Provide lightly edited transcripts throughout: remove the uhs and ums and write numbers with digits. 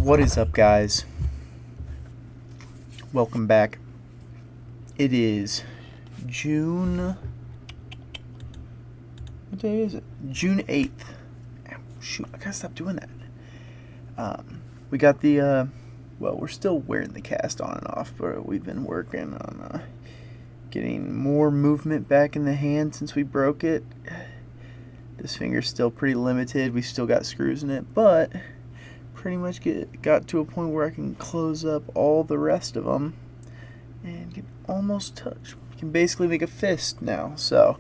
What is up, guys? Welcome back. It is June... What day is it? June 8th. Shoot, I gotta stop doing that. We got the, we're still wearing the cast on and off, but we've been working on getting more movement back in the hand since we broke it. This finger's still pretty limited. We still got screws in it, but pretty much got to a point where I can close up all the rest of them and can almost touch. We can basically make a fist now. So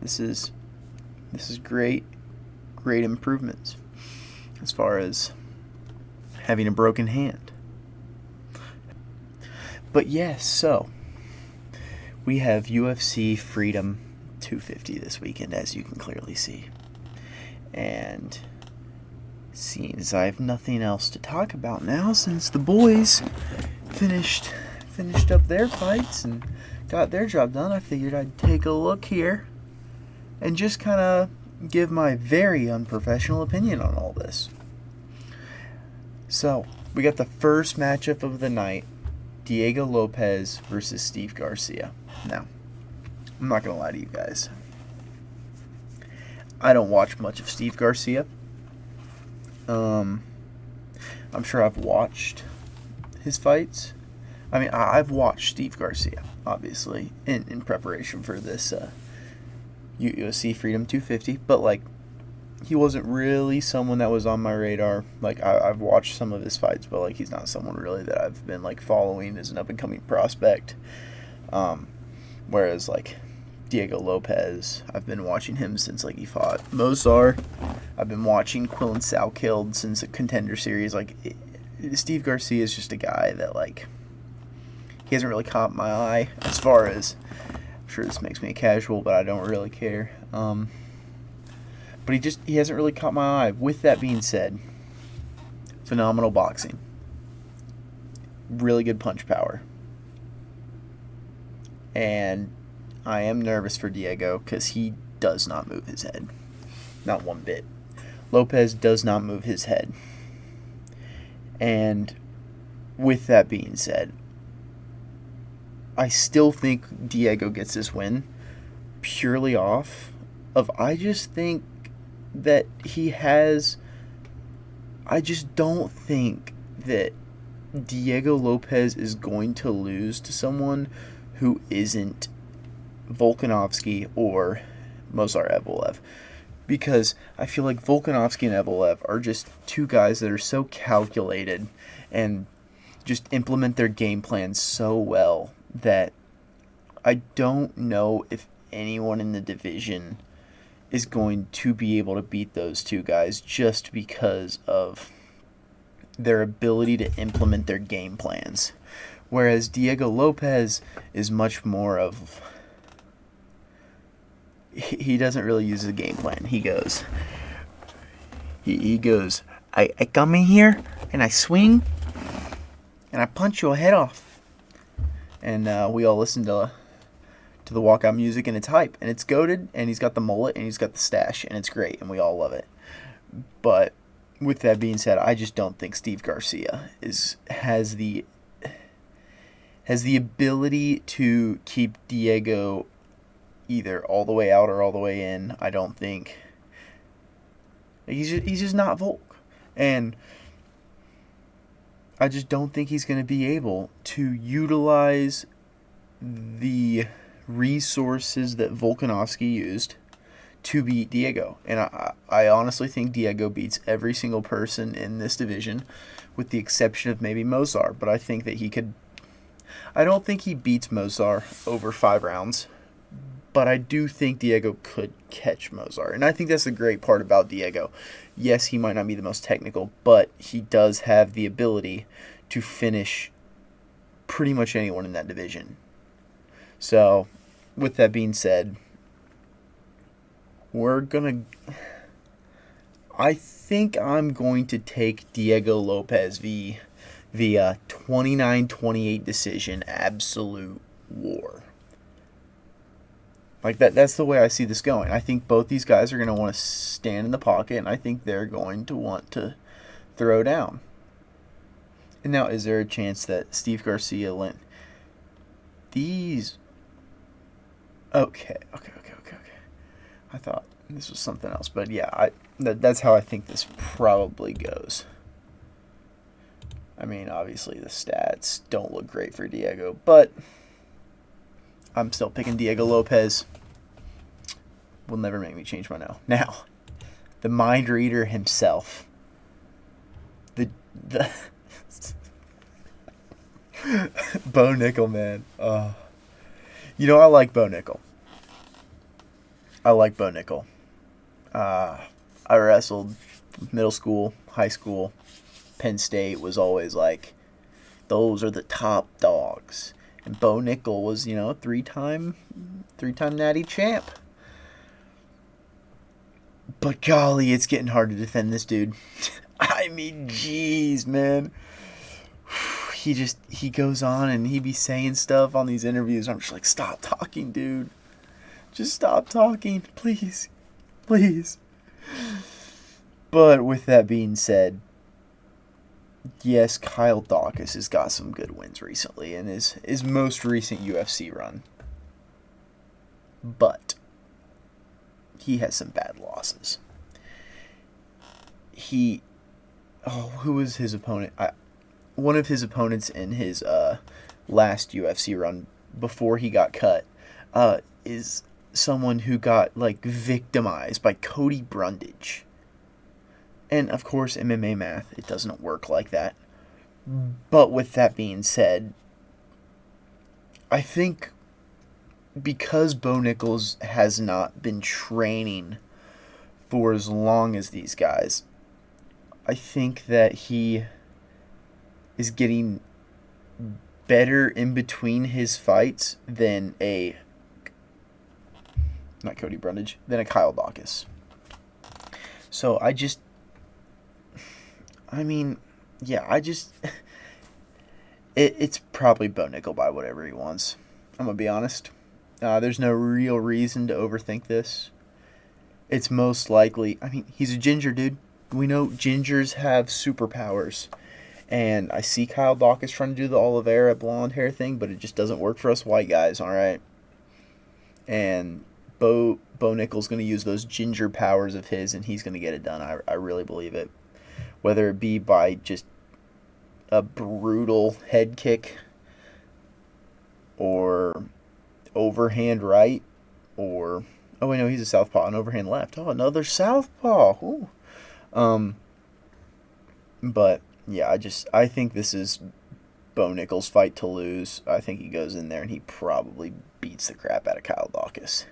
this is great improvements as far as having a broken hand. But yes, so we have UFC Freedom 250 this weekend, as you can clearly see. And seeing as I have nothing else to talk about now, since the boys finished up their fights and got their job done, I figured I'd take a look here and just kind of give my very unprofessional opinion on all this. So, we got the first matchup of the night, Diego Lopez versus Steve Garcia. Now, I'm not going to lie to you guys. I don't watch much of Steve Garcia. I'm sure I've watched his fights. I mean, I've watched Steve Garcia, obviously, in preparation for this UFC Freedom 250, but, like, he wasn't really someone that was on my radar. Like, I've watched some of his fights, but, like, he's not someone really that I've been, like, following as an up-and-coming prospect. Whereas, like, Diego Lopez, I've been watching him since, like, he fought Mozart. I've been watching Quillen Salkeld since the Contender Series. Like, Steve Garcia is just a guy that, like, he hasn't really caught my eye as far as, I'm sure this makes me a casual, but I don't really care. But he hasn't really caught my eye. With that being said, phenomenal boxing. Really good punch power. And I am nervous for Diego because he does not move his head. Not one bit. Lopez does not move his head. And with that being said, I still think Diego gets this win purely off of, I just think that I just don't think that Diego Lopez is going to lose to someone who isn't Volkanovski or Movsar Evloev, because I feel like Volkanovski and Evloev are just two guys that are so calculated and just implement their game plans so well that I don't know if anyone in the division is going to be able to beat those two guys just because of their ability to implement their game plans. Whereas Diego Lopez is much more of... He doesn't really use a game plan. He goes... He goes, I come in here, and I swing, and I punch your head off. And we all listen to the walkout music, and it's hype, and it's goated, and he's got the mullet, and he's got the stash, and it's great, and we all love it. But with that being said, I just don't think Steve Garcia has the ability to keep Diego either all the way out or all the way in. I don't think. He's just not Volk. And I just don't think he's going to be able to utilize the resources that Volkanovski used to beat Diego. And I honestly think Diego beats every single person in this division with the exception of maybe Mozart. But I think that he could... I don't think he beats Mozart over 5 rounds, but I do think Diego could catch Mozart. And I think that's the great part about Diego. Yes, he might not be the most technical, but he does have the ability to finish pretty much anyone in that division. So, with that being said, I think I'm going to take Diego Lopez via 29-28 decision, absolute war. Like that's the way I see this going. I think both these guys are going to want to stand in the pocket, and I think they're going to want to throw down. Now, is there a chance that Steve Garcia went, these... Okay. I thought this was something else. But yeah, that's how I think this probably goes. I mean, obviously the stats don't look great for Diego, but I'm still picking Diego Lopez. Will never make me change my no. Now, the mind reader himself. The Bo Nickel, man. You know, I like Bo Nickel. I wrestled middle school, high school. Penn State was always like, those are the top dogs. And Bo Nickel was, you know, three-time natty champ. But golly, it's getting hard to defend this dude. I mean, jeez, man. He goes on and he be saying stuff on these interviews. I'm just like, stop talking, dude. Just stop talking, please. But with that being said, yes, Kyle Dawkins has got some good wins recently in his most recent UFC run. But he has some bad losses. Who was his opponent? One of his opponents in his last UFC run before he got cut is someone who got like victimized by Cody Brundage. And of course, MMA math, it doesn't work like that. But with that being said, I think because Bo Nichols has not been training for as long as these guys, I think that he is getting better in between his fights than not Cody Brundage, than a Kyle Dawkins. So it's probably Bo Nickel by whatever he wants. I'm going to be honest. There's no real reason to overthink this. It's most likely, he's a ginger dude. We know gingers have superpowers. And I see Kyle Dawkins trying to do the Oliveira blonde hair thing, but it just doesn't work for us white guys, all right? And Bo Nickel's going to use those ginger powers of his, and he's going to get it done. I really believe it. Whether it be by just a brutal head kick or overhand right or... Oh, wait, no, he's a southpaw. An overhand left. Oh, another southpaw. Ooh. But, yeah, I think this is Bo Nickel's fight to lose. I think he goes in there and he probably beats the crap out of Kyle Dawkins.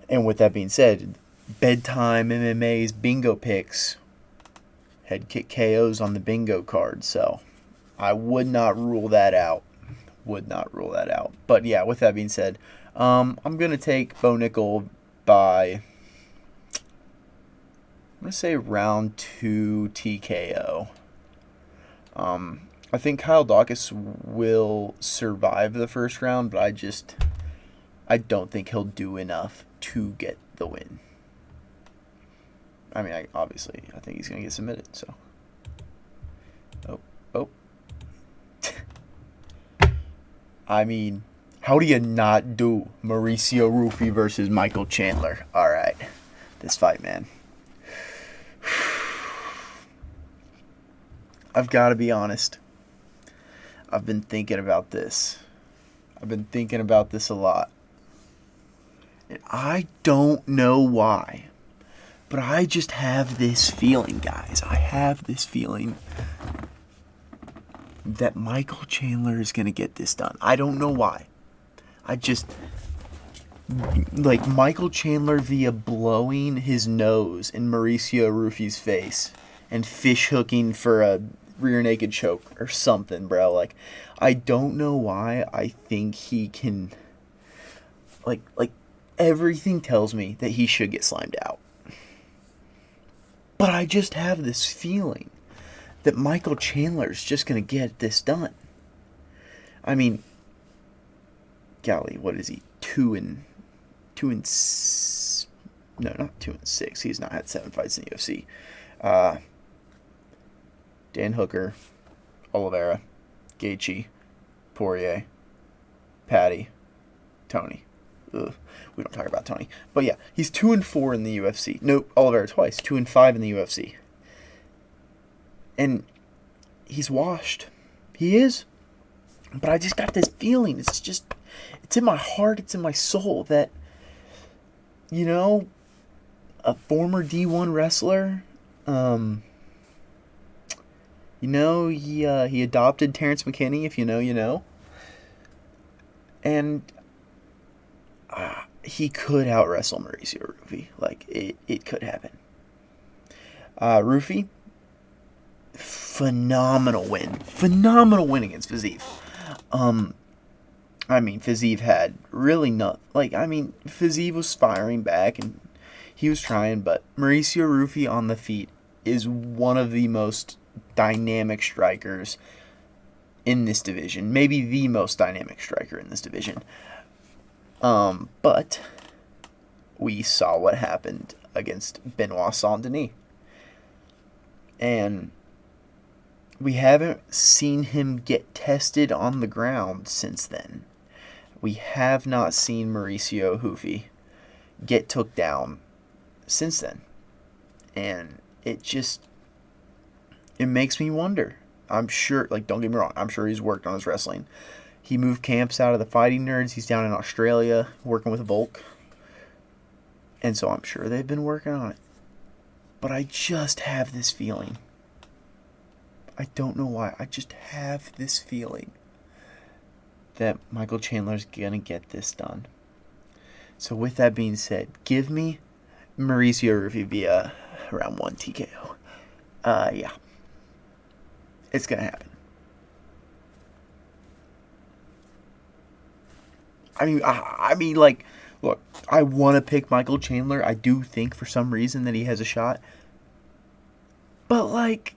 And with that being said, bedtime MMA's bingo picks, head kick KOs on the bingo card. So I would not rule that out. But yeah, with that being said, I'm going to take Bo Nickel by, I'm going to say round 2 TKO. I think Kyle Dawkins will survive the first round, but I don't think he'll do enough to get the win. I think he's going to get submitted, so. Oh. How do you not do Mauricio Rufy versus Michael Chandler? All right. This fight, man. I've got to be honest. I've been thinking about this. A lot. And I don't know why. But I just have this feeling, guys. I have this feeling that Michael Chandler is going to get this done. I don't know why. Michael Chandler via blowing his nose in Mauricio Rufy's face and fish hooking for a rear naked choke or something, bro. I don't know why I think he can... everything tells me that he should get slimed out. But I just have this feeling that Michael Chandler is just going to get this done. Golly, what is he? 2-6. No, not 2-6. He's not had 7 fights in the UFC. Dan Hooker, Oliveira, Gaethje, Poirier, Patty, Tony. Ugh, we don't talk about Tony. But yeah, he's 2-4 in the UFC. No, Oliveira twice. 2-5 in the UFC. And he's washed. He is. But I just got this feeling. It's in my heart. It's in my soul that, a former D1 wrestler, he adopted Terrence McKinney. If you know, you know. And he could out-wrestle Mauricio Rufy. Like, it could happen. Rufy, phenomenal win. Phenomenal win against Fiziev. Fiziev had really Fiziev was firing back and he was trying, but Mauricio Rufy on the feet is one of the most dynamic strikers in this division. Maybe the most dynamic striker in this division. But we saw what happened against Benoit Saint-Denis. And we haven't seen him get tested on the ground since then. We have not seen Mauricio Rufy get took down since then. And it makes me wonder. I'm sure, don't get me wrong, I'm sure he's worked on his wrestling. He moved camps out of the Fighting Nerds. He's down in Australia working with Volk. And so I'm sure they've been working on it. But I just have this feeling. I don't know why. I just have this feeling that Michael Chandler's going to get this done. So with that being said, give me Mauricio Rufy via round 1 TKO. Yeah. It's going to happen. Look, I want to pick Michael Chandler. I do think for some reason that he has a shot. But,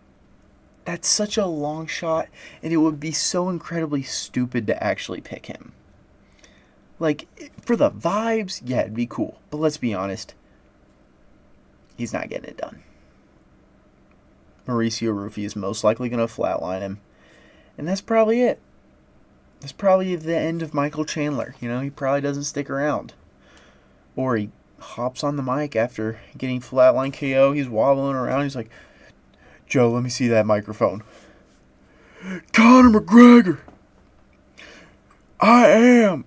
that's such a long shot, and it would be so incredibly stupid to actually pick him. For the vibes, yeah, it'd be cool. But let's be honest, he's not getting it done. Mauricio Rufy is most likely going to flatline him. And that's probably it. That's probably the end of Michael Chandler. He probably doesn't stick around. Or he hops on the mic after getting flatline KO. He's wobbling around. He's like, Joe, let me see that microphone. Conor McGregor, I am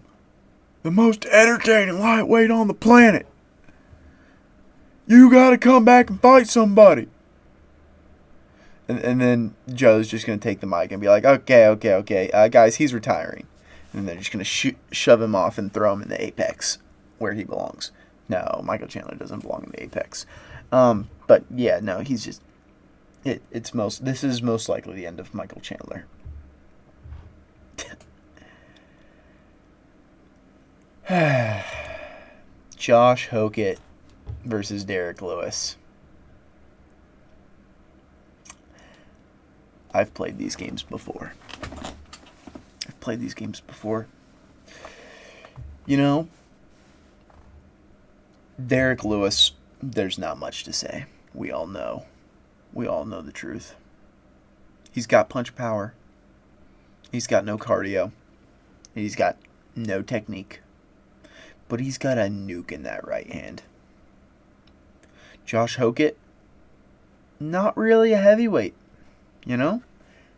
the most entertaining lightweight on the planet. You gotta come back and fight somebody. And then Joe's just going to take the mic and be like, okay, guys, he's retiring. And they're just going to shove him off and throw him in the Apex where he belongs. No, Michael Chandler doesn't belong in the Apex. But yeah, no, he's just... This is most likely the end of Michael Chandler. Josh Hokett versus Derek Lewis. I've played these games before. Derek Lewis, there's not much to say. We all know the truth. He's got punch power. He's got no cardio. He's got no technique. But he's got a nuke in that right hand. Josh Hokett, not really a heavyweight.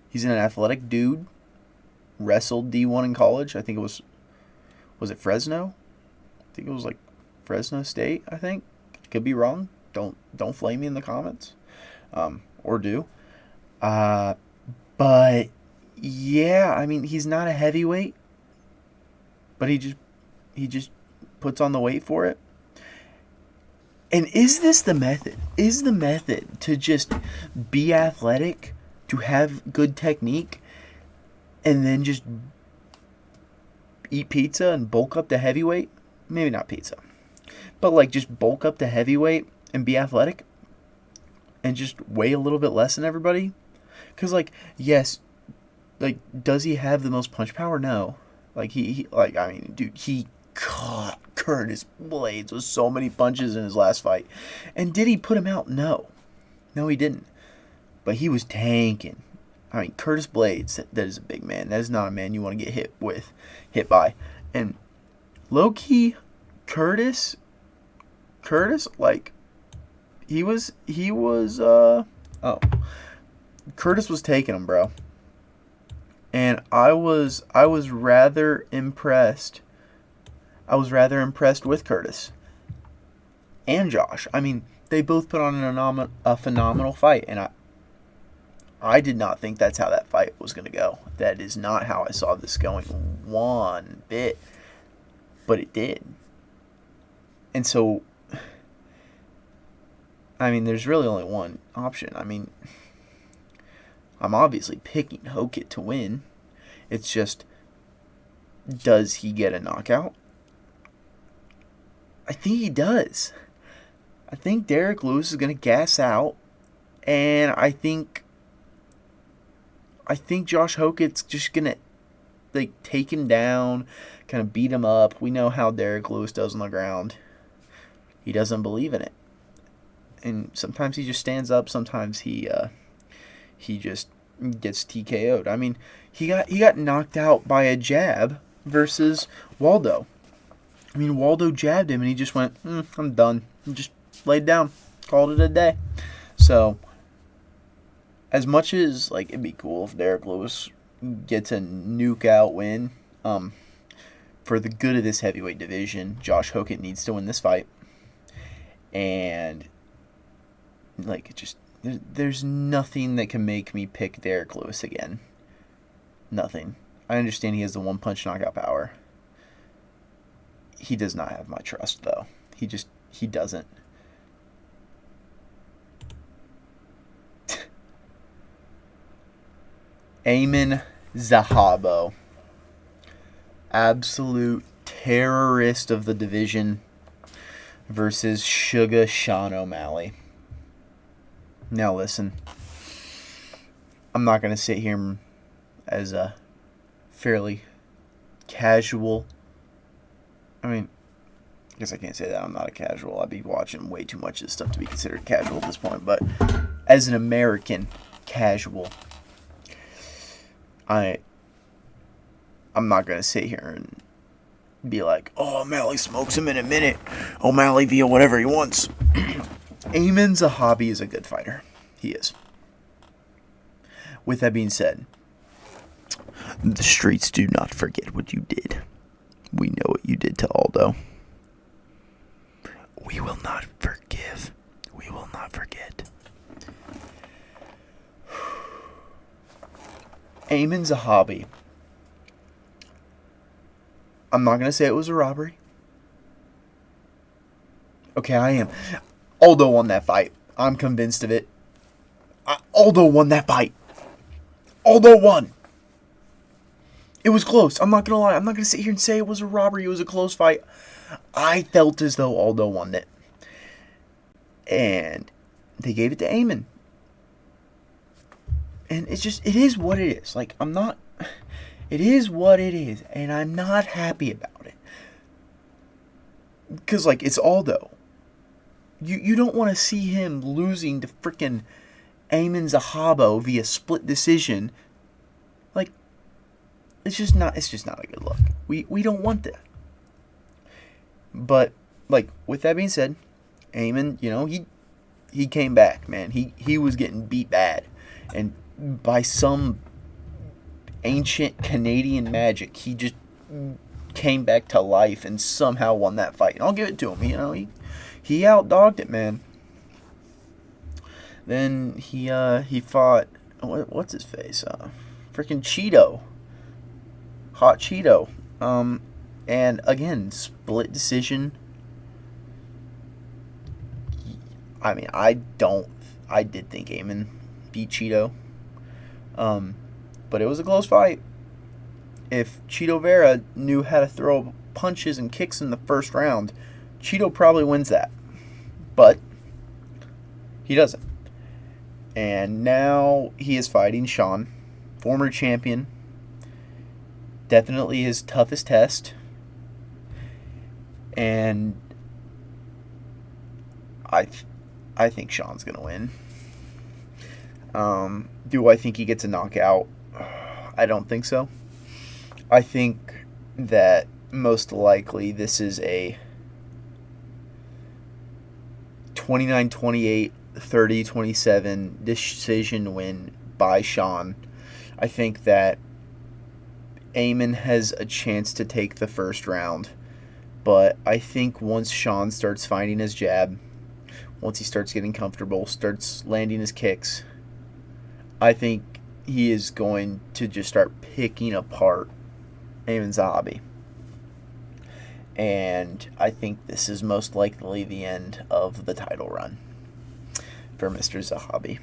He's an athletic dude. Wrestled D1 in college. I think it was it Fresno? I think it was Fresno State, I think. Could be wrong. Don't flame me in the comments. Or do. But yeah, he's not a heavyweight. But he just puts on the weight for it. And is this the method? Is the method to just be athletic, to have good technique, and then just eat pizza and bulk up to heavyweight? Maybe not pizza. But just bulk up to heavyweight and be athletic and just weigh a little bit less than everybody? Because yes, does he have the most punch power? No. He caught Curtis Blades with so many punches in his last fight. And did he put him out? No. No, he didn't. but he was tanking. I mean, Curtis Blades, that is a big man. That is not a man you want to get hit by. And low-key, Curtis, like, Curtis was taking him, bro. And I was rather impressed. I was rather impressed with Curtis and Josh. I mean, they both put on a phenomenal fight, and I did not think that's how that fight was going to go. That is not how I saw this going one bit, but it did. And so, I mean, there's really only one option. I mean, I'm obviously picking Hokit to win. It's just, does he get a knockout? I think he does. I think Derek Lewis is going to gas out, and I think Josh Hokit's just going to like take him down, kind of beat him up. We know how Derek Lewis does on the ground. He doesn't believe in it. And sometimes he just stands up, sometimes he just gets TKO'd. I mean, he got knocked out by a jab versus Waldo. I mean, Waldo jabbed him and he just went, I'm done. And just laid down. Called it a day. So, as much as like it'd be cool if Derek Lewis gets a nuke out win, for the good of this heavyweight division, Josh Hokit needs to win this fight. And like, it just, there's nothing that can make me pick Derek Lewis again. Nothing. I understand he has the one-punch knockout power. He does not have my trust, though. He doesn't. Amin Zahabo. Absolute terrorist of the division versus Sugar Sean O'Malley. Now listen, I'm not going to sit here as a fairly casual, I mean, I guess I can't say that I'm not a casual. I'd be watching way too much of this stuff to be considered casual at this point, but as an American casual, I'm not going to sit here and be like, oh, O'Malley smokes him in a minute. O'Malley via whatever he wants. Amin Zahabi is a good fighter. He is. With that being said, the streets do not forget what you did. We know what you did to Aldo. We will not forgive. We will not forget. Amin Zahabi. I'm not going to say it was a robbery. Okay, I am. Aldo won that fight. I'm convinced of it. Aldo won that fight. Aldo won. It was close. I'm not going to lie. I'm not going to sit here and say it was a robbery. It was a close fight. I felt as though Aldo won it. And they gave it to Amin. And it's just, it is what it is. Like, it is what it is. And I'm not happy about it. Because, like, it's Aldo. You don't want to see him losing to freaking Amin Zahabo via split decision. Like, it's just not a good look. We don't want that. But, like, with that being said, Amin, he came back, man. He was getting beat bad. And by some ancient Canadian magic, he just came back to life and somehow won that fight. And I'll give it to him. He outdogged it, man. Then he fought, what's his face? Freaking Cheeto. Hot Cheeto. And again, split decision. I mean, I did think Amin beat Cheeto. But it was a close fight. If Cheeto Vera knew how to throw punches and kicks in the first round, Cheeto probably wins that. But he doesn't. And now he is fighting Sean, former champion. Definitely his toughest test. And I think Sean's going to win. Do I think he gets a knockout? I don't think so. I think that most likely this is a 29-28, 30-27 decision win by Sean. I think that Amin has a chance to take the first round, but I think once Sean starts finding his jab, once he starts getting comfortable, starts landing his kicks, I think he is going to just start picking apart Amin Zahabi. And I think this is most likely the end of the title run for Mr. Zahabi.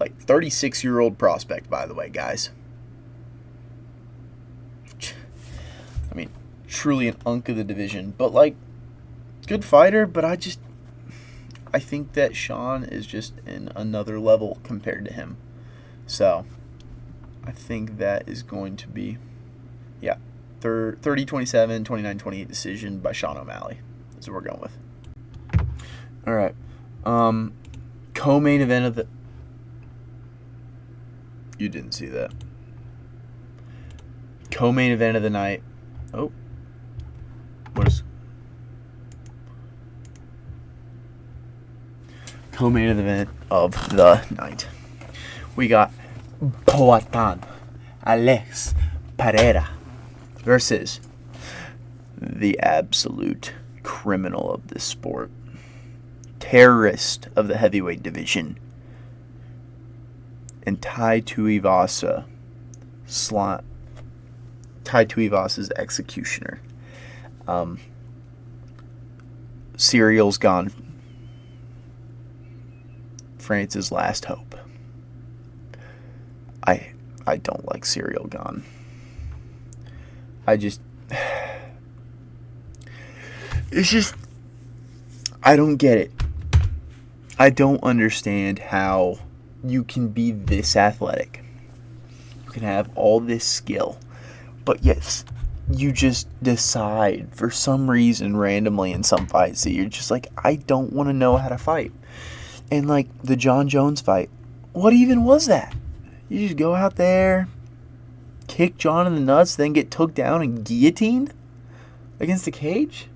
36-year-old prospect, by the way, guys. I mean, truly an unk of the division. But, good fighter, but I think that Sean is just in another level compared to him. So, I think that is going to be, 30-27, 29-28 decision by Sean O'Malley. That's what we're going with. All right. Co-main event of the... You didn't see that. Co-main event of the night. Oh. What is... Co-main event of the night. We got Poatan Alex Pereira versus the absolute criminal of this sport, terrorist of the heavyweight division, and Tai Tuivasa, Tai Tuivasa's executioner. Serial's gone. France's last hope. I don't like Serial gone. It's just, I don't get it. I don't understand how you can be this athletic. You can have all this skill. But yes, you just decide for some reason randomly in some fights that you're just like, I don't want to know how to fight. And the John Jones fight, what even was that? You just go out there, kick John in the nuts, then get took down and guillotined against the cage?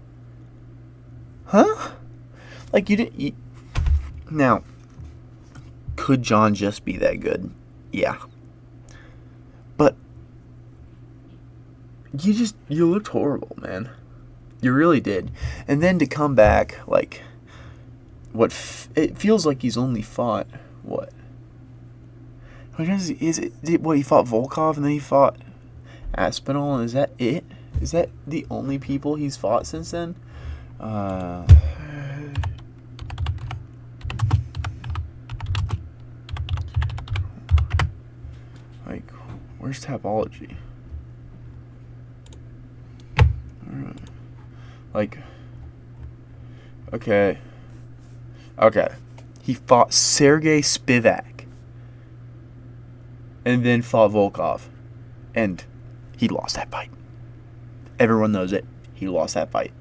Huh? You didn't... Now, could John just be that good? Yeah. But you looked horrible, man. You really did. And then to come back, it feels like he's only fought, what? He fought Volkov and then he fought Aspinall, and is that it? Is that the only people he's fought since then? Where's Tapology? Okay. He fought Sergey Spivak. And then fought Volkov. And he lost that fight. Everyone knows it. He lost that fight.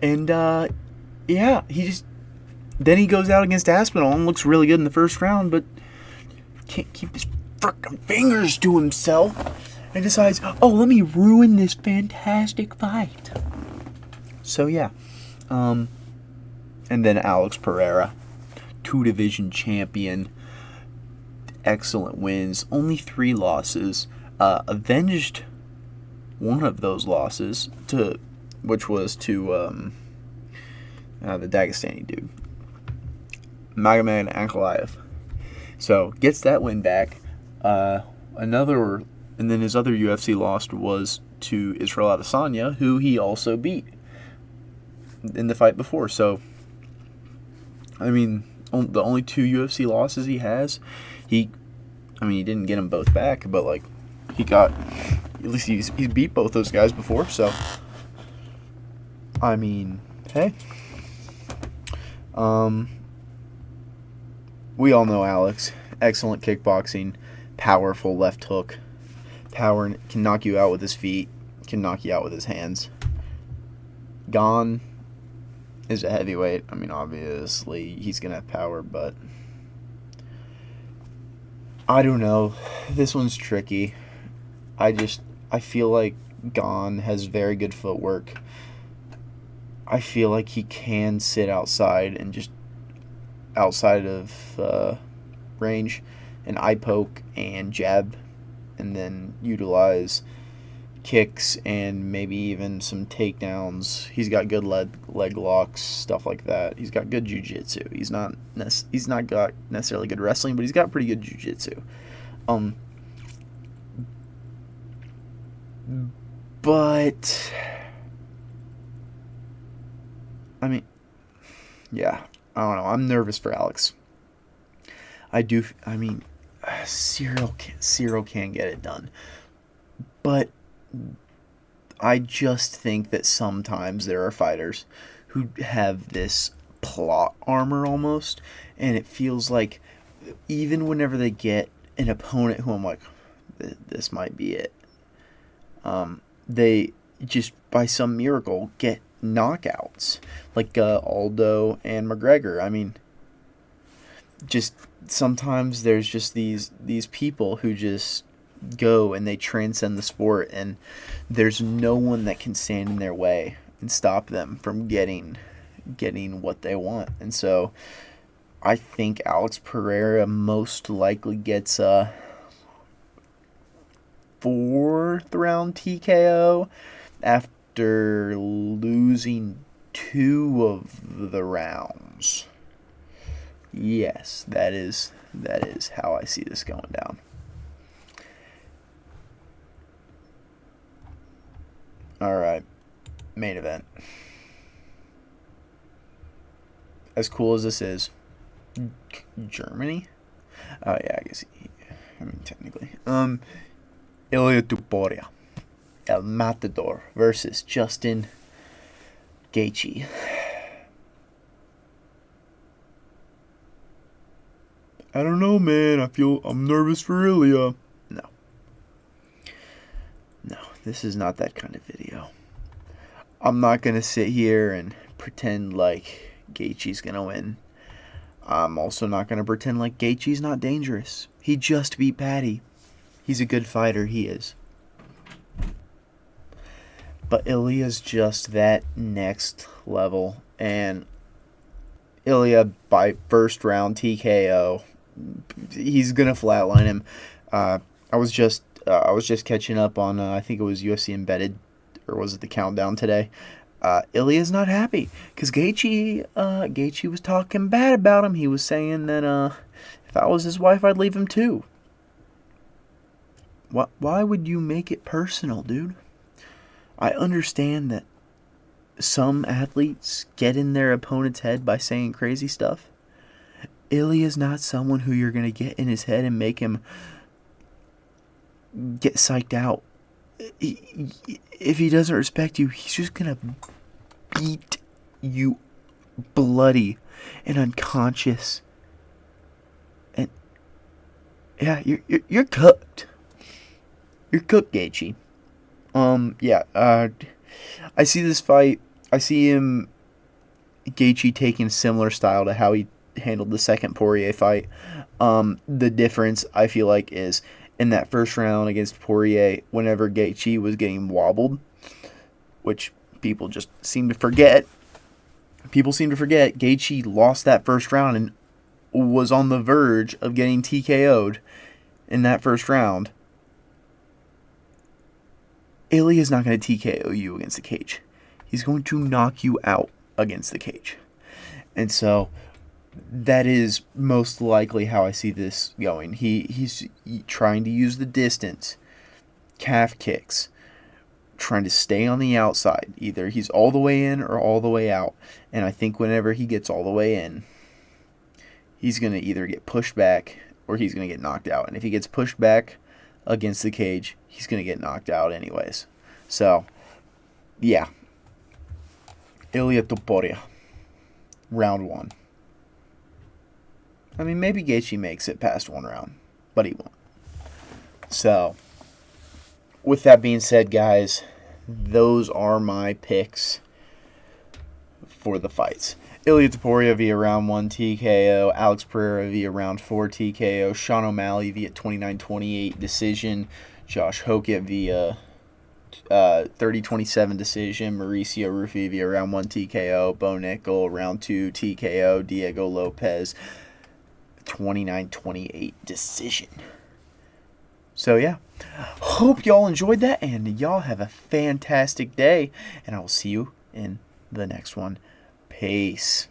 And, then he goes out against Aspinall and looks really good in the first round, but can't keep his frickin' fingers to himself and decides, let me ruin this fantastic fight. So, and then Alex Pereira, 2-division champion, excellent wins, only 3 losses, avenged one of those losses, which was to the Dagestani dude, Magomed Ankalaev. So, gets that win back. And then his other UFC loss was to Israel Adesanya, who he also beat in the fight before. So, the only 2 UFC losses he has, he didn't get them both back, but he got, at least he's beat both those guys before. So, hey, we all know Alex, excellent kickboxing, powerful left hook, can knock you out with his feet, can knock you out with his hands. Gone is a heavyweight. I mean, obviously, he's going to have power, but I don't know. This one's tricky. I feel like Gon has very good footwork. I feel like he can sit outside and just outside of range and eye poke and jab, and then utilize kicks and maybe even some takedowns. He's got good leg locks, stuff like that. He's got good jiu-jitsu. He's not got necessarily good wrestling, but he's got pretty good jiu-jitsu. But I mean, yeah, I don't know. I'm nervous for Alex. I mean, Cyril can get it done, but I just think that sometimes there are fighters who have this plot armor almost, and it feels like even whenever they get an opponent who I'm like, this might be it, they just by some miracle get knockouts, like Aldo and McGregor. I mean, just sometimes there's just these people who just go and they transcend the sport, and there's no one that can stand in their way and stop them from getting what they want. And so I think Alex Pereira most likely gets a 4th round TKO after losing 2 of the rounds. Yes, that is how I see this going down. All right, main event. As cool as this is, Germany? Oh yeah, I guess. I mean, technically. Ilia Topuria, El Matador versus Justin Gaethje. I don't know, man. I'm nervous for Ilya. No, this is not that kind of video. I'm not going to sit here and pretend like Gaethje's going to win. I'm also not going to pretend like Gaethje's not dangerous. He just beat Patty. He's a good fighter, he is. But Ilya's just that next level. And Ilya, by 1st round TKO, he's going to flatline him. I was just catching up on, I think it was UFC Embedded, or was it the Countdown today? Ilya's not happy because Gaethje was talking bad about him. He was saying that if I was his wife, I'd leave him too. Why would you make it personal, dude? I understand that some athletes get in their opponent's head by saying crazy stuff. Ilya's not someone who you're going to get in his head and make him get psyched out. If he doesn't respect you, he's just going to beat you bloody and unconscious. And yeah, you're cooked. You're cooked, Gaethje. I see this fight. I see Gaethje taking a similar style to how he handled the second Poirier fight. The difference, I feel like, is in that 1st round against Poirier, whenever Gaethje was getting wobbled, which people just seem to forget. Gaethje lost that 1st round and was on the verge of getting TKO'd in that 1st round. Ilya's not going to TKO you against the cage. He's going to knock you out against the cage. And so that is most likely how I see this going. He's trying to use the distance, calf kicks, trying to stay on the outside. Either he's all the way in or all the way out. And I think whenever he gets all the way in, he's going to either get pushed back or he's going to get knocked out. And if he gets pushed back against the cage, he's going to get knocked out anyways. So, yeah. Ilia Topuria, round 1. I mean, maybe Gaethje makes it past 1 round, but he won't. So, with that being said, guys, those are my picks for the fights. Ilia Topuria via round 1 TKO, Alex Pereira via round 4 TKO, Sean O'Malley via 29-28 decision, Josh Hokett via 30-27 decision, Mauricio Rufy via round 1 TKO, Bo Nickel round 2 TKO, Diego Lopez 29-28 decision. So yeah, hope y'all enjoyed that, and y'all have a fantastic day, and I will see you in the next one. Peace.